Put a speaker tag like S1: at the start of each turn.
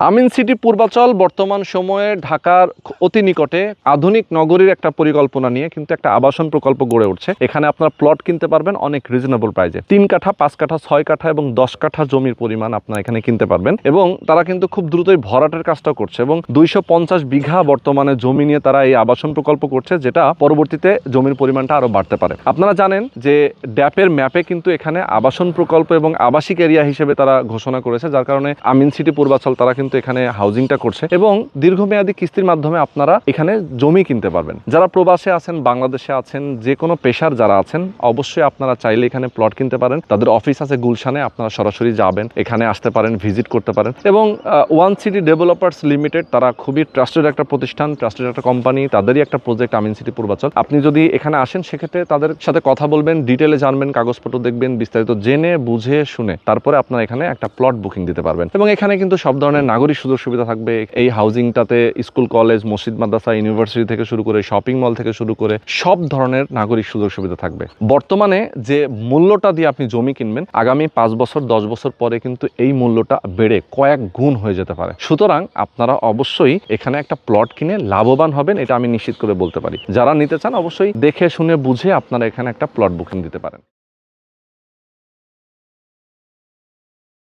S1: আমিন city Purbachal বর্তমান সময়ে ঢাকার অতি নিকটে আধুনিক নগরীর একটা পরিকল্পনা নিয়ে কিন্তু একটা আবাসন প্রকল্প গড়ে উঠছে। এখানে আপনার প্লট কিনতে পারবেন অনেক রিজনেবল প্রাইসে। 3 কাঠা, 5 কাঠা, 6 কাঠা এবং 10 কাঠা জমির পরিমাণ আপনারা এখানে কিনতে পারবেন এবং তারা কিন্তু খুব দ্রুতই ভরাটের কাজটা করছে এবং 250 বিঘা বর্তমানে জমি নিয়ে তারা এই আবাসন প্রকল্প করছে, যেটা পরবর্তীতে জমির পরিমাণটা আরো বাড়তে পারে। আপনারা জানেন যে ড্যাপের ম্যাপে কিন্তু এখানে আবাসন প্রকল্প এবং আবাসিক এরিয়া হিসেবে তারা ঘোষণা করেছে, যার কারণে আমিন সিটি পূর্বাচল তারা কিন্তু এখানে হাউজিংটা করছে এবং দীর্ঘমেয়াদী কিস্তির মাধ্যমে আপনারা এখানে জমি কিনতে পারবেন। যারা প্রবাসে আছেন, বাংলাদেশে আছেন, যে কোনো পেশার যারা আছেন, অবশ্যই আপনারা চাইলে এখানে প্লট কিনতে পারেন। তাদের অফিস আছে গুলশানে, আপনারা সরাসরি যাবেন, এখানে আসতে পারেন, ভিজিট করতে পারেন। এবং ওয়ান সিটি ডেভেলপার্স লিমিটেড তারা খুবই ট্রাস্টেড একটা প্রতিষ্ঠান, ট্রাস্টেড একটা কোম্পানি, তাদেরই একটা প্রজেক্ট আমিন সিটি পূর্বাচল। আপনি যদি এখানে আসেন সেক্ষেত্রে তাদের সাথে কথা বলবেন, ডিটেলে জানবেন, কাগজপত্র দেখবেন, বিস্তারিত জেনে বুঝে শুনে তারপরে আপনারা এখানে একটা প্লট বুকিং দিতে পারবেন। এবং এখানে কিন্তু সব ধরনের নাগরিক সুযোগ সুবিধা থাকবে। এই হাউজিংটাতে স্কুল, কলেজ, মসজিদ, মাদ্রাসা, ইউনিভার্সিটি থেকে শুরু করে শপিং মল থেকে শুরু করে সব ধরনের নাগরিক সুযোগ সুবিধা থাকবে। বর্তমানে যে মূল্যটা দিয়ে আপনি জমি কিনবেন, আগামী 5 বছর 10 বছর পরে কিন্তু এই মূল্যটা বেড়ে কয়েক গুণ হয়ে যেতে পারে। সুতরাং আপনারা অবশ্যই এখানে একটা প্লট কিনে লাভবান হবেন, এটা আমি নিশ্চিত করে বলতে পারি। যারা নিতে চান অবশ্যই দেখে শুনে বুঝে আপনারা এখানে একটা প্লট বুকিং দিতে পারেন।